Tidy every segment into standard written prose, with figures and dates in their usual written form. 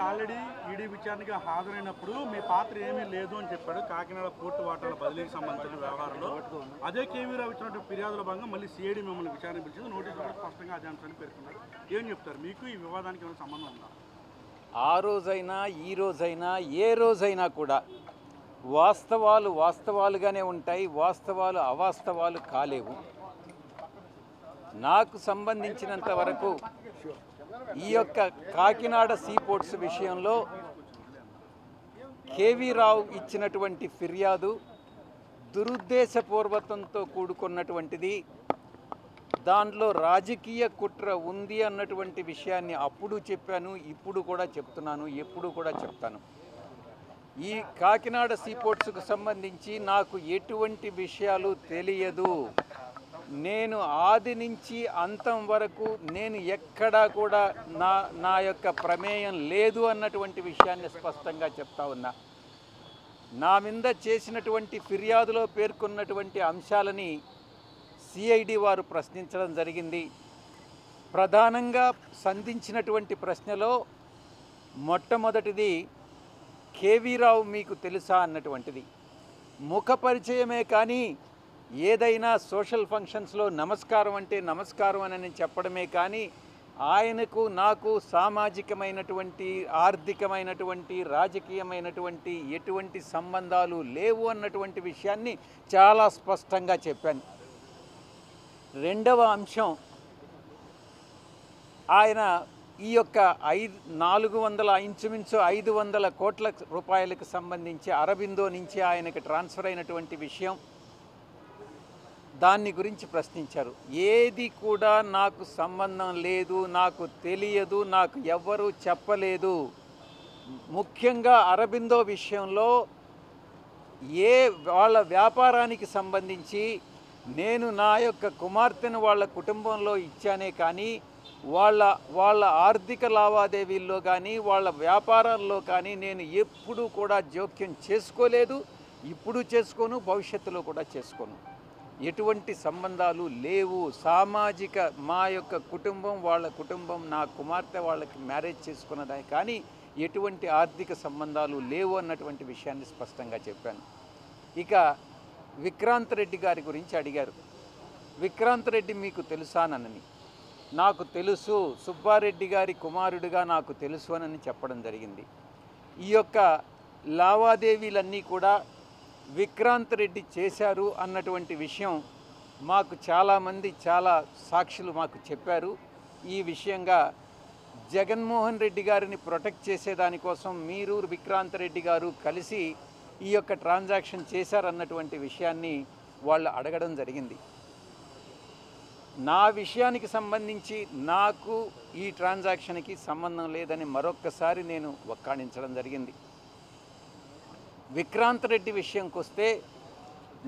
Already ED విచారణకి హాజరైనప్పుడు మీ పాత్ర ఏమీ లేదు అని చెప్పాడు కాకినాడ పోర్టు వాటాల బదిలీకి సంబంధించిన వ్యవహారంలో. అదే కేవీ రావు ఇచ్చినటువంటి ఫిర్యాదుల భాగంగా మళ్ళీ సిఐడి మిమ్మల్ని విచారణ పిలిచింది. నోటీసు కూడా స్పష్టంగా అదే అంశాన్ని పేర్కొన్నారు. ఏం చెప్తారు? మీకు ఈ వివాదానికి ఏమైనా సంబంధం ఉందా? ఆ రోజైనా ఈ రోజైనా ఏ రోజైనా కూడా వాస్తవాలు వాస్తవాలుగానే ఉంటాయి, వాస్తవాలు అవాస్తవాలు కాలేవు. నాకు సంబంధించినంత వరకు ఈ యొక్క కాకినాడ సీపోర్ట్స్ విషయంలో కేవీ రావు ఇచ్చినటువంటి ఫిర్యాదు దురుద్దేశపూర్వకంతో కూడుకున్నటువంటిది. దాంట్లో రాజకీయ కుట్ర ఉంది అన్నటువంటి విషయాన్ని అప్పుడు చెప్పాను, ఇప్పుడు కూడా చెప్తున్నాను, ఎప్పుడు కూడా చెప్తాను. ఈ కాకినాడ సీపోర్ట్స్కు సంబంధించి నాకు ఎటువంటి విషయాలు తెలియదు. నేను ఆది నుంచి అంతం వరకు నేను ఎక్కడా కూడా నా యొక్క ప్రమేయం లేదు అన్నటువంటి విషయాన్ని స్పష్టంగా చెప్తా ఉన్నా. నా మీద చేసినటువంటి ఫిర్యాదులో పేర్కొన్నటువంటి అంశాలని సిఐడి వారు ప్రశ్నించడం జరిగింది. ప్రధానంగా సంధించినటువంటి ప్రశ్నలో మొట్టమొదటిది కేవీ రావు మీకు తెలుసా అన్నటువంటిది. ముఖ పరిచయమే కానీ ఏదైనా సోషల్ ఫంక్షన్స్లో నమస్కారం అంటే నమస్కారం అని చెప్పడమే కానీ ఆయనకు నాకు సామాజికమైనటువంటి, ఆర్థికమైనటువంటి, రాజకీయమైనటువంటి ఎటువంటి సంబంధాలు లేవు అన్నటువంటి విషయాన్ని చాలా స్పష్టంగా చెప్పాను. రెండవ అంశం, ఆయన ఈ యొక్క 400 ఇంచుమించు 500 కోట్ల రూపాయలకు సంబంధించి అరబిందో నుంచి ఆయనకు ట్రాన్స్ఫర్ అయినటువంటి విషయం, దాన్ని గురించి ప్రశ్నించారు. ఏది కూడా నాకు సంబంధం లేదు, నాకు తెలియదు, నాకు ఎవ్వరూ చెప్పలేదు. ముఖ్యంగా అరబిందో విషయంలో వాళ్ళ వ్యాపారానికి సంబంధించి నేను నా యొక్క కుమార్తెను వాళ్ళ కుటుంబంలో ఇచ్చానే కానీ వాళ్ళ ఆర్థిక లావాదేవీల్లో కానీ వాళ్ళ వ్యాపారాల్లో కానీ నేను ఎప్పుడూ కూడా జోక్యం చేసుకోలేదు, ఇప్పుడు చేసుకోను, భవిష్యత్తులో కూడా చేసుకోను. ఎటువంటి సంబంధాలు లేవు. సామాజిక మా యొక్క కుటుంబం, వాళ్ళ కుటుంబం, నా కుమార్తె వాళ్ళకి మ్యారేజ్ చేసుకున్నదే కానీ ఎటువంటి ఆర్థిక సంబంధాలు లేవు అన్నటువంటి విషయాన్ని స్పష్టంగా చెప్పాను. ఇక విక్రాంత్ రెడ్డి గారి గురించి అడిగారు. విక్రాంత్ రెడ్డి మీకు తెలుసానని. నాకు తెలుసు, సుబ్బారెడ్డి గారి కుమారుడిగా నాకు తెలుసు అని చెప్పడం జరిగింది. ఈ యొక్క లావాదేవీలన్నీ కూడా విక్రాంత్ రెడ్డి చేశారు అన్నటువంటి విషయం మాకు చాలామంది చాలా సాక్షులు మాకు చెప్పారు. ఈ విషయంగా జగన్మోహన్ రెడ్డి గారిని ప్రొటెక్ట్ చేసేదానికోసం మీరు విక్రాంత్ రెడ్డి గారు కలిసి ఈ యొక్క ట్రాన్సాక్షన్ చేశారన్నటువంటి విషయాన్ని వాళ్ళు అడగడం జరిగింది. నా విషయానికి సంబంధించి నాకు ఈ ట్రాన్సాక్షన్కి సంబంధం లేదని మరొక్కసారి నేను వక్కాణించడం జరిగింది. విక్రాంత్ రెడ్డి విషయంకి వస్తే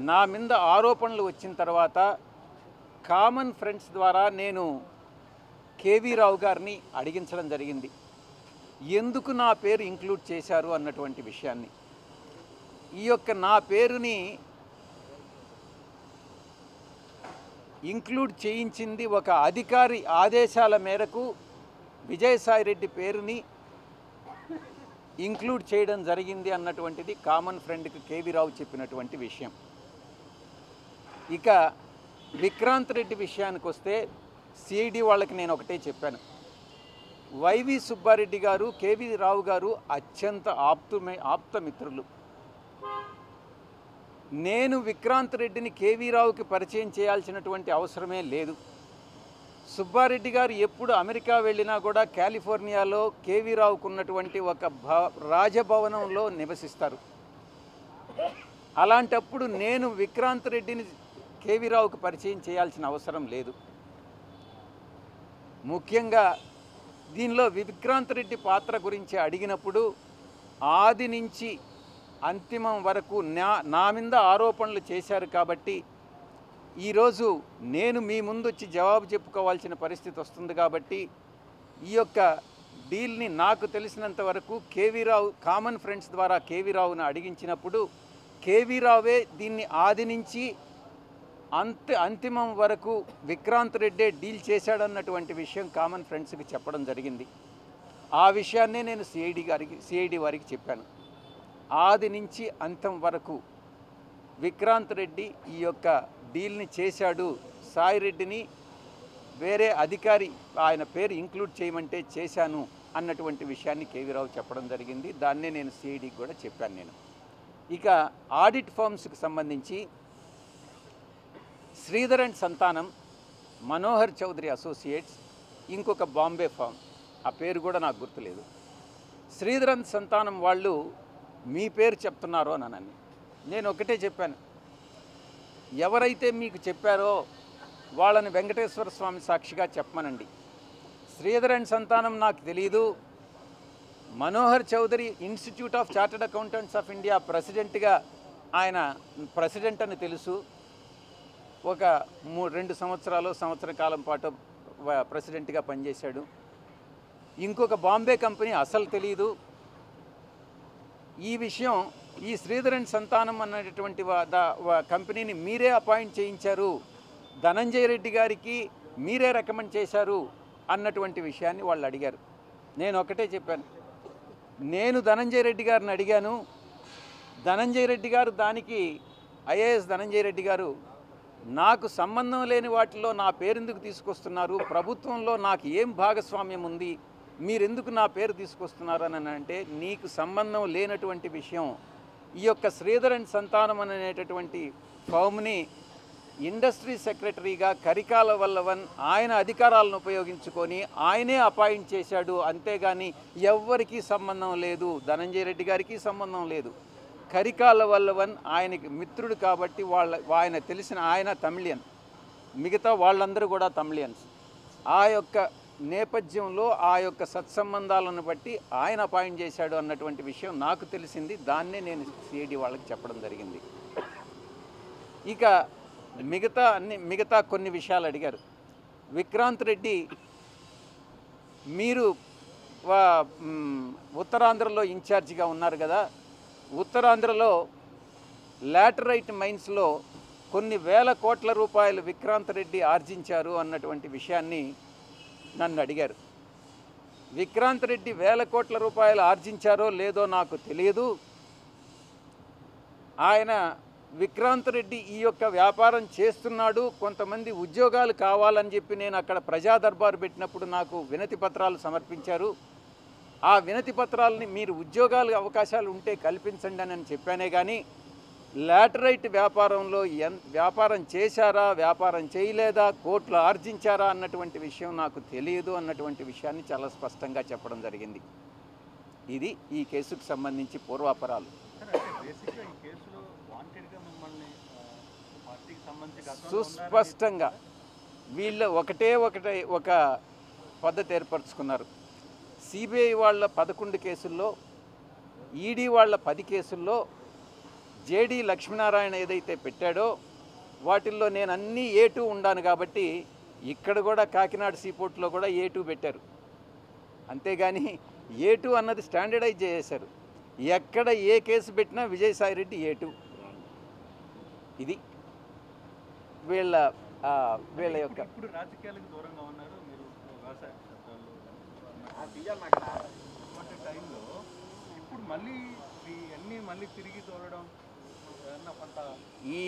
నా మీద ఆరోపణలు వచ్చిన తర్వాత కామన్ ఫ్రెండ్స్ ద్వారా నేను కేవీ రావు గారిని అడిగించడం జరిగింది, ఎందుకు నా పేరు ఇంక్లూడ్ చేశారు అన్నటువంటి విషయాన్ని. ఈ యొక్క నా పేరుని ఇంక్లూడ్ చేయించింది ఒక అధికారి ఆదేశాల మేరకు విజయసాయిరెడ్డి పేరుని ఇంక్లూడ్ చేయడం జరిగింది అన్నటువంటిది కామన్ ఫ్రెండ్కి కేవీ రావు చెప్పినటువంటి విషయం. ఇక విక్రాంత్ రెడ్డి విషయానికి వస్తే సిఐడి వాళ్ళకి నేను ఒకటే చెప్పాను, వైవి సుబ్బారెడ్డి గారు, కేవీ రావు గారు అత్యంత ఆప్తమిత్రులు. నేను విక్రాంత్ రెడ్డిని కేవీ రావుకి పరిచయం చేయాల్సినటువంటి అవసరమే లేదు. సుబ్బారెడ్డి గారు ఎప్పుడు అమెరికా వెళ్ళినా కూడా కాలిఫోర్నియాలో కేవీ రావుకు ఉన్నటువంటి ఒక రాజభవనంలో నివసిస్తారు. అలాంటప్పుడు నేను విక్రాంత్ రెడ్డిని కేవీ రావుకు పరిచయం చేయాల్సిన అవసరం లేదు. ముఖ్యంగా దీనిలో విక్రాంత్ రెడ్డి పాత్ర గురించి అడిగినప్పుడు ఆది నుంచి అంతిమం వరకు నా మీద ఆరోపణలు చేశారు కాబట్టి ఈరోజు నేను మీ ముందు వచ్చి జవాబు చెప్పుకోవాల్సిన పరిస్థితి వస్తుంది. కాబట్టి ఈ యొక్క డీల్ని నాకు తెలిసినంత వరకు కేవీ రావు కామన్ ఫ్రెండ్స్ ద్వారా కేవీ రావును అడిగించినప్పుడు కేవీ రావే దీన్ని ఆది నుంచి అంతిమం వరకు విక్రాంత్ రెడ్డే డీల్ చేశాడన్నటువంటి విషయం కామన్ ఫ్రెండ్స్కి చెప్పడం జరిగింది. ఆ విషయాన్నే నేను సిఐడి వారికి చెప్పాను. ఆది నుంచి అంతం వరకు విక్రాంత్ రెడ్డి ఈ యొక్క డీల్ని చేశాడు, సాయి రెడ్డిని వేరే అధికారి ఆయన పేరు ఇంక్లూడ్ చేయమంటే చేశాను అన్నటువంటి విషయాన్ని కేవీ రావు చెప్పడం జరిగింది. దాన్నే నేను సిఐడికి కూడా చెప్పాను నేను. ఇక ఆడిట్ ఫర్మ్స్కి సంబంధించి శ్రీధర్ అండ్ సంతానం, మనోహర్ చౌదరి అసోసియేట్స్, ఇంకొక బాంబే ఫామ్, ఆ పేరు కూడా నాకు గుర్తులేదు. శ్రీధర్ అండ్ సంతానం వాళ్ళు మీ పేరు చెప్తున్నారో అని నేను ఒకటే చెప్పాను, ఎవరైతే మీకు చెప్పారో వాళ్ళని వెంకటేశ్వర స్వామి సాక్షిగా చెప్పమనండి. శ్రీధర్ అండ్ సంతానం నాకు తెలీదు. Manohar Chaudhary institute of chartered accountants of India ప్రెసిడెంట్గా ఆయన ప్రెసిడెంట్ అని తెలుసు. ఒక 2 సంవత్సర కాలం పాటు ప్రెసిడెంట్గా పనిచేశాడు. ఇంకొక బాంబే కంపెనీ అసలు తెలీదు. ఈ విషయం ఈ శ్రీధర్ అండ్ సంతానం అన్నటువంటి కంపెనీని మీరే అపాయింట్ చేయించారు, ధనంజయ రెడ్డి గారికి మీరే రికమెండ్ చేశారు అన్నటువంటి విషయాన్ని వాళ్ళు అడిగారు. నేను ఒకటే చెప్పాను, నేను ధనంజయ రెడ్డి గారిని అడిగాను. ధనంజయ రెడ్డి గారు దానికి ఐఏఎస్ ధనంజయ రెడ్డి గారు నాకు సంబంధం లేని వాటిలో నా పేరెందుకు తీసుకొస్తున్నారు, ప్రభుత్వంలో నాకు ఏం భాగస్వామ్యం ఉంది, మీరెందుకు నా పేరు తీసుకొస్తున్నారు అని అంటే, నీకు సంబంధం లేనటువంటి విషయం ఈ యొక్క శ్రీధర్ అండ్ సంతానం అనేటటువంటి ఫర్మ్ని ఇండస్ట్రీ సెక్రటరీగా కరికాల వల్లవన్ ఆయన అధికారాలను ఉపయోగించుకొని ఆయనే అపాయింట్ చేశాడు. అంతేగాని ఎవ్వరికీ సంబంధం లేదు, ధనంజయ రెడ్డి గారికి సంబంధం లేదు. కరికాల వల్లవన్ ఆయనకి మిత్రుడు కాబట్టి ఆయన తెలిసిన ఆయన తమిళియన్, మిగతా వాళ్ళందరూ కూడా తమిళియన్స్. ఆ యొక్క నేపథ్యంలో ఆ యొక్క సత్సంబంధాలను బట్టి ఆయన అపాయింట్ చేశాడు అన్నటువంటి విషయం నాకు తెలిసింది. దాన్నే నేను సిఐడి వాళ్ళకి చెప్పడం జరిగింది. ఇక మిగతా కొన్ని విషయాలు అడిగారు. విక్రాంత్ రెడ్డి, మీరు ఉత్తరాంధ్రలో ఇన్ఛార్జిగా ఉన్నారు కదా, ఉత్తరాంధ్రలో లాటరైట్ మైన్స్లో కొన్ని వేల కోట్ల రూపాయలు విక్రాంత్ రెడ్డి ఆర్జించారు అన్నటువంటి విషయాన్ని నన్ను అడిగారు. విక్రాంత్ రెడ్డి వేల కోట్ల రూపాయలు ఆర్జించారో లేదో నాకు తెలియదు. ఆయన విక్రాంత్ రెడ్డి ఈ యొక్క వ్యాపారం చేస్తున్నాడు, కొంతమంది ఉద్యోగాలు కావాలని చెప్పి నేను అక్కడ ప్రజా దర్బారు పెట్టినప్పుడు నాకు వినతి పత్రాలు సమర్పించారు. ఆ వినతి పత్రాలని మీరు ఉద్యోగాలు అవకాశాలు ఉంటే కల్పించండి అని చెప్పానే కానీ లాటరైట్ వ్యాపారంలో వ్యాపారం చేశారా, వ్యాపారం చేయలేదా, కోట్లు ఆర్జించారా అన్నటువంటి విషయం నాకు తెలియదు అన్నటువంటి విషయాన్ని చాలా స్పష్టంగా చెప్పడం జరిగింది. ఇది ఈ కేసుకు సంబంధించి పూర్వాపరాలు. సుస్పష్టంగా వీళ్ళు ఒక పద్ధతి ఏర్పరచుకున్నారు. సిబిఐ వాళ్ళ 11 కేసుల్లో, ఈడీ వాళ్ళ 10 కేసుల్లో జేడీ లక్ష్మీనారాయణ ఏదైతే పెట్టాడో వాటిల్లో నేను అన్నీ A2 ఉండాను కాబట్టి ఇక్కడ కూడా కాకినాడ సీపోర్ట్లో కూడా A2 పెట్టారు. అంతేగాని A2 అన్నది స్టాండర్డైజ్ చేశారు. ఎక్కడ ఏ కేసు పెట్టినా విజయసాయిరెడ్డి A2. ఇది వీళ్ళ యొక్క ఇప్పుడు రాజకీయాలకు దూరంగా ఉన్నారు మీరు టైంలో ఇప్పుడు మళ్ళీ తిరిగి తోలడం. ఈ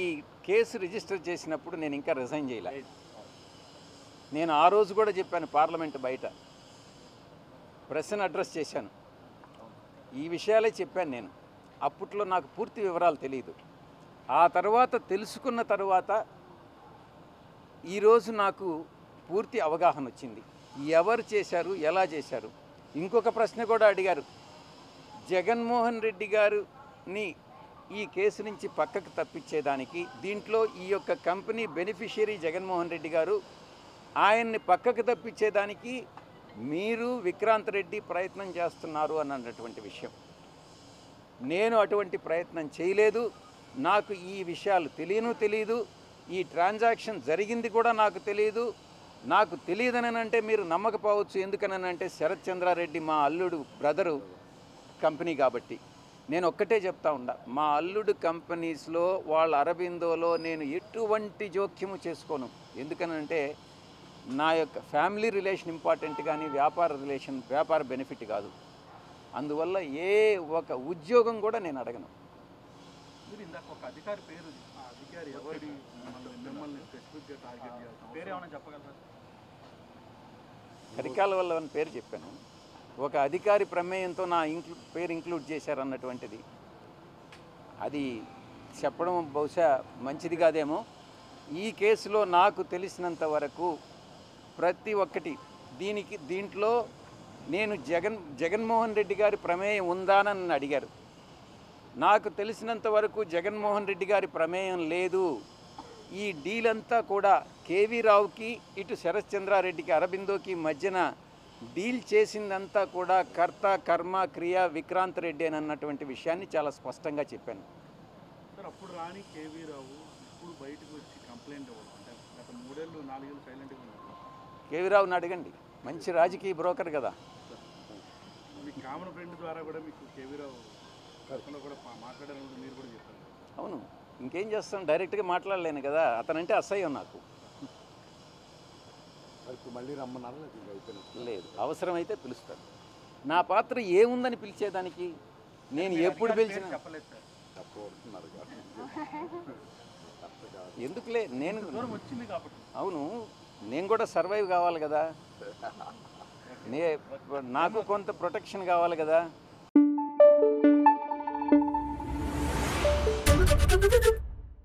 కేసు రిజిస్టర్ చేసినప్పుడు నేను ఇంకా రిజైన్ చేయలే. నేను ఆ రోజు కూడా చెప్పాను, పార్లమెంట్ బయట ప్రెస్ని అడ్రస్ చేశాను, ఈ విషయాలే చెప్పాను నేను. అప్పట్లో నాకు పూర్తి వివరాలు తెలియదు. ఆ తర్వాత తెలుసుకున్న తర్వాత ఈరోజు నాకు పూర్తి అవగాహన వచ్చింది, ఎవరు చేశారు, ఎలా చేశారు. ఇంకొక ప్రశ్న కూడా అడిగారు, జగన్మోహన్ రెడ్డి గారిని ఈ కేసు నుంచి పక్కకు తప్పించేదానికి, దీంట్లో ఈ యొక్క కంపెనీ బెనిఫిషియరీ జగన్మోహన్ రెడ్డి గారు, ఆయన్ని పక్కకు తప్పించేదానికి మీరు విక్రాంత్ రెడ్డి ప్రయత్నం చేస్తున్నారు అన్నటువంటి విషయం. నేను అటువంటి ప్రయత్నం చేయలేదు. నాకు ఈ విషయాలు తెలియదు. ఈ ట్రాన్సాక్షన్ జరిగింది కూడా నాకు తెలియదు. నాకు తెలియదనంటే మీరు నమ్మకపోవచ్చు. ఎందుకనంటే శరత్ చంద్రారెడ్డి మా అల్లుడు బ్రదరు కంపెనీ కాబట్టి. నేను ఒక్కటే చెప్తా ఉండా, మా అల్లుడు కంపెనీస్లో వాళ్ళ అరబిందోలో నేను ఎటువంటి జోక్యము చేసుకోను. ఎందుకనంటే నా యొక్క ఫ్యామిలీ రిలేషన్ ఇంపార్టెంట్ కానీ వ్యాపార బెనిఫిట్ కాదు. అందువల్ల ఏ ఒక ఉద్యోగం కూడా నేను అడగను. మీరు ఇందాక ఒక అధికారి పేరు, ఆ అధికారి ఎవరి మిమ్మల్ని స్పెసిఫిక్గా టార్గెట్ చేయాలి, పేరు ఏమైనా చెప్పగలరా? కరికాల వల్ల అని పేరు చెప్పాను. ఒక అధికారి ప్రమేయంతో నా పేరు ఇంక్లూడ్ చేశారన్నటువంటిది అది చెప్పడం బహుశా మంచిది కాదేమో. ఈ కేసులో నాకు తెలిసినంత వరకు ప్రతి ఒక్కటి దీంట్లో నేను జగన్మోహన్ రెడ్డి గారి ప్రమేయం ఉందానని అడిగారు. నాకు తెలిసినంత వరకు జగన్మోహన్ రెడ్డి గారి ప్రమేయం లేదు. ఈ డీల్ అంతా కూడా కేవీ రావుకి ఇటు శరత్ చంద్రారెడ్డికి అరబిందోకి మధ్యన డీల్ చేసిందంతా కూడా కర్త కర్మ క్రియ విక్రాంత్ రెడ్డి అని అన్నటువంటి విషయాన్ని చాలా స్పష్టంగా చెప్పాను. సార్ అప్పుడు రాని కేవీ రావు ఇప్పుడు బయటకు వచ్చి కంప్లైంట్ ఇవ్వడం అంటే గత 3 ఏళ్ళు 4 ఏళ్ళు సైలెంట్గా ఉన్నారు. కేవీ రావుని అడగండి, మంచి రాజకీయ బ్రోకర్ కదా. మీ కామన్ ఫ్రెండ్ ద్వారా కూడా మీకు కేవీ రావు కూడా మాట్లాడాలని మీరు కూడా చెప్పారు. అవును, ఇంకేం చేస్తాం, డైరెక్ట్గా మాట్లాడలేను కదా. అతనంటే అసహ్యం నాకు. మళ్ళీ రమ్మన్నారు లేదు, అవసరమైతే పిలుస్తాను. నా పాత్ర ఏముందని పిలిచేదానికి? నేను ఎప్పుడు పిలిచినా చెప్పలేదు సార్. ఎందుకులే, నేను వచ్చింది కాబట్టి. అవును, నేను కూడా సర్వైవ్ కావాలి కదా. నాకు కొంత ప్రొటెక్షన్ కావాలి కదా.